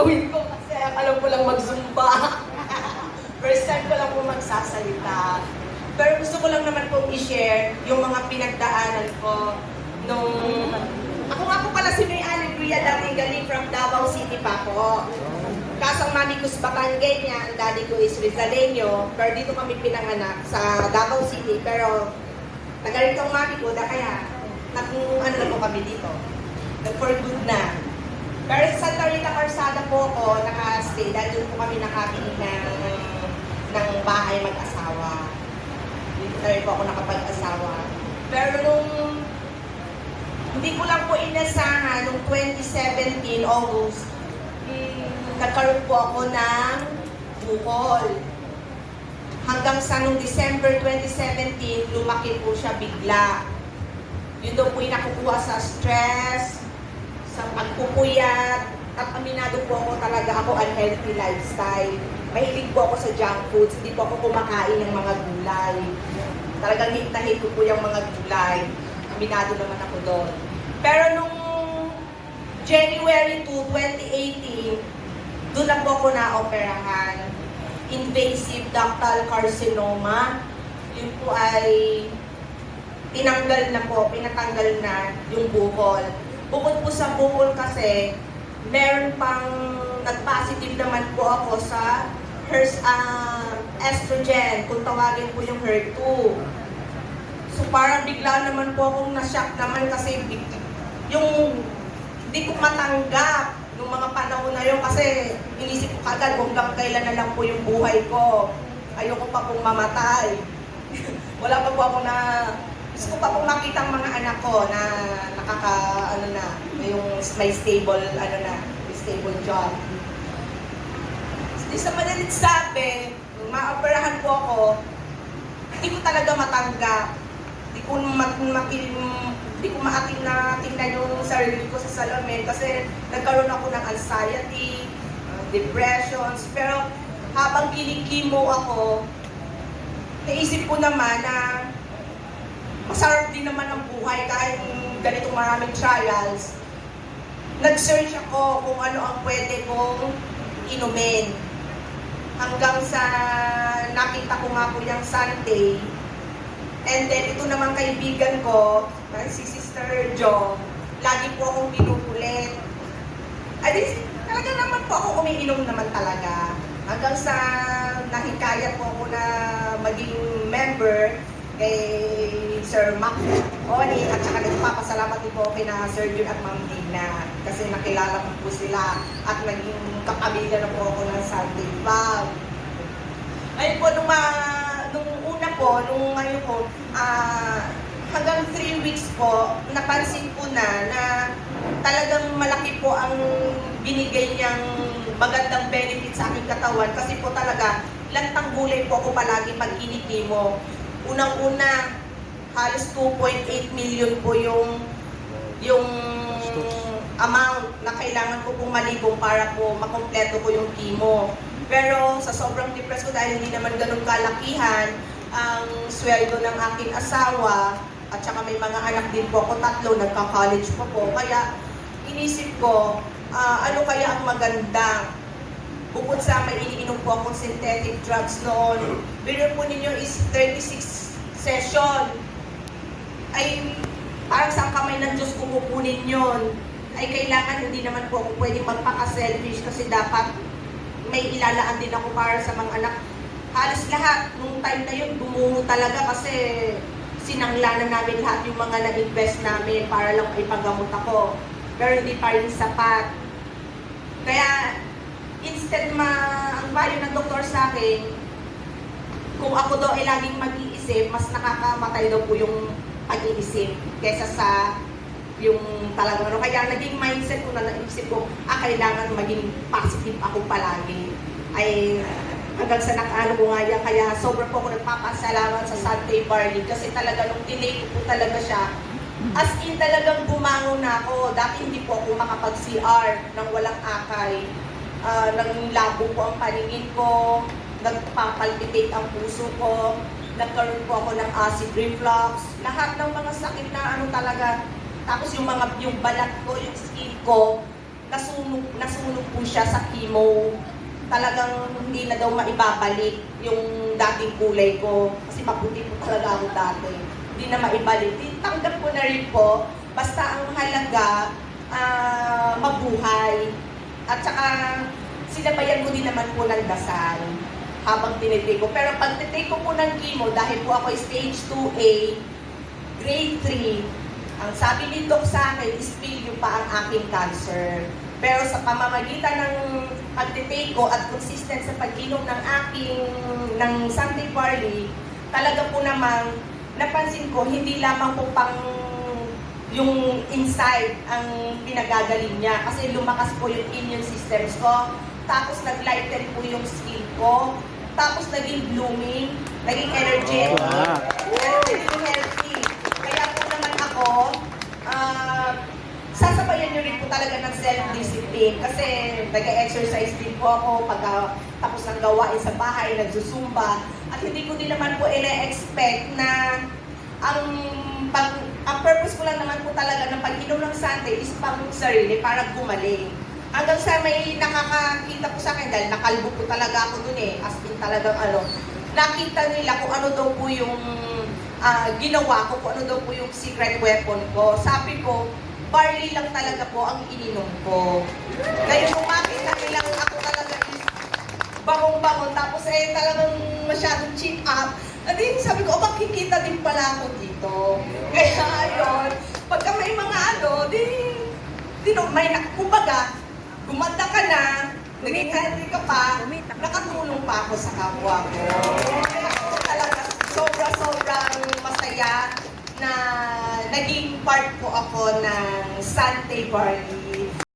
gagawin ko kasi alam ko lang mag-zumba. First time ko lang po magsasalita. Pero gusto ko lang naman pong i-share yung mga pinagdaanan ko nung... Ako nga po pala si May Alegria galing from Davao City pa po. Kaso ang mami ko is Batangueña, ang daddy ko is Rizaleño. Pero dito kami pinanganak sa Davao City. Pero nagalit ang mami ko, kaya ano na po kami dito. For good na. Pero sa Santa Rita Calzada po ako naka-stay dahil doon po kami nakabili ng bahay mag-asawa. Dito na rin po ako nakapag-asawa. Pero nung hindi ko lang po inasahan, nung 2017, August, nagkaroon po ako ng bukol. Hanggang sa nung December 2017, lumaki po siya bigla. Yun daw po yung nakukuha sa stress, sa pagpupuyat, at aminado po ako talaga ako unhealthy lifestyle. Mahilig po ako sa junk foods, hindi po ako kumakain ng mga gulay. Talagang hit ko po yung mga gulay. Aminado naman ako doon. Pero nung January 2, 2018, doon na po ako na-operahan. Invasive ductal carcinoma. Yun po ay pinatanggal na yung bukol. Bukod po sa bukol kasi, meron pang nag-positive naman po ako sa estrogen, kung tawagin po yung HER2. So parang bigla naman po akong na-shock naman kasi yung hindi ko matanggap nung mga panahon na yun kasi inisip ko kagad hanggang kailan na lang po yung buhay ko. Ayoko pa pong mamatay. Wala pa po ako na gusto ko pa pong makita ang mga anak ko na yung may stable stable job. Di sa madalit sabi, ma-operahan po ako, hindi ko talaga matanggap. Hindi ko tingnan yung sarili ko sa salamin kasi nagkaroon ako ng anxiety, depressions, pero habang kinikimo ako, naisip ko naman na masarap din naman ang buhay kahit ganitong maraming trials. Nag-search ako kung ano ang pwede kong inumin. Hanggang sa nakita ko nga po yung Sunday. And then ito naman kaibigan ko, si Sister Jo, lagi po akong pinupulit. Ay, talaga naman po ako umiinom naman talaga. Hanggang sa nahikaya po ako na maging member kay Sir Mac Oni at saka nagpapasalamat din po kay na Sir Jun at Ma'am Dina kasi nakilala ko po sila at naging kapamilya na po ako ng Sunday Club. Ayun po, nung una po, nung ngayon po, hanggang 3 weeks po, napansin ko na talagang malaki po ang binigay niyang magandang benefit sa aking katawan kasi po talaga, lantang gulay po ako palagi pag kinikimo. Unang-una, halos 2.8 million po yung amount na kailangan ko pong malibong para po makompleto ko yung chemo. Pero sa sobrang depressed ko dahil hindi naman ganun kalakihan ang sweldo ng aking asawa at saka may mga anak din po ako, 3, nagka-college pa po. Kaya inisip ko, ano kaya ang maganda? Bukod sa may iniinom po akong synthetic drugs noon, bilhin po ninyo is 36 session. Ay, parang sa kamay ng Diyos ko kukunin yun. Ay, kailangan hindi naman po ako pwedeng magpaka-selfish kasi dapat may ilalaan din ako para sa mga anak. Halos lahat, nung time na yun, bumuho talaga kasi sinangla na namin lahat yung mga na-invest namin para lang ipagamot ako. Pero hindi pa rin sapat. Kaya, instead ang payo ng doktor sa akin, kung ako daw ay laging mag-iisip, mas nakakamatay daw po yung pag-iisip kesa sa yung talagang ano. Kaya naging mindset ko na naisip ko, kailangan maging positive ako palagi. Ay, hanggang sa nakaano ko nga yan, kaya sobrang po ako nagpapasalamat sa Sunday Barley kasi talaga nung tinake ko talaga siya, as in talagang bumangon na ako. Dati hindi po ako makapag-CR nang walang akay. Nanglabo po ang paningin ko, nagpapalpitate ang puso ko, nagkaroon po ako ng acid reflux, lahat ng mga sakit na ano talaga. Tapos yung balat ko, yung skin ko, nasunog po siya sa chemo. Talagang hindi na daw maibabalik yung dating kulay ko. Kasi maputi po talaga ako dati. Hindi na maibalik. Tanggap ko na rin po. Basta ang mahalaga, mabuhay. At saka, sinabayan ko din naman po ng dasal habang tinitake ko. Pero pag tinitake ko po ng chemo, dahil po ako stage 2A, grade 3, ang sabi ni Doc sa akin, ispilyo pa ang aking cancer. Pero sa pamamagitan ng pagtitake ko at consistent sa pag-inom ng Sunday Barley, talaga po naman, napansin ko, hindi lamang po pang yung inside ang pinagagaling niya. Kasi lumakas po yung immune systems ko. Tapos nag-lighten po yung skin ko. Tapos naging blooming, naging energetic, naging healthy. Kaya po naman ako, sasabayan niyo rin po talaga ng self-discipline kasi nag-exercise din po ako pagka tapos ng gawain sa bahay, nagsusumba. At hindi ko din naman po ina-expect na ang purpose ko lang naman po talaga ng pag-inom ng Sunday is pang sarili para gumaling. Hanggang sa may nakakakita po sa akin dahil nakalbo po talaga ako dun eh. As in talagang nakita nila kung ano daw po yung ginawa ko, kung ano daw po yung secret weapon ko. Sabi ko, barley lang talaga po ang ininom ko. Kaya kung makita nilang ako talaga is bangong-bangon, tapos talagang masyadong cheap up. At din sabi ko, makikita din pala ako dito. Kaya ayun, pagka may mga kumbaga, gumanda ka na, naging healthy ka pa, nakatulong pa ako sa kapwa ko. Kaya ako talaga sobrang masaya na naging part po ako ng Sunday Barley.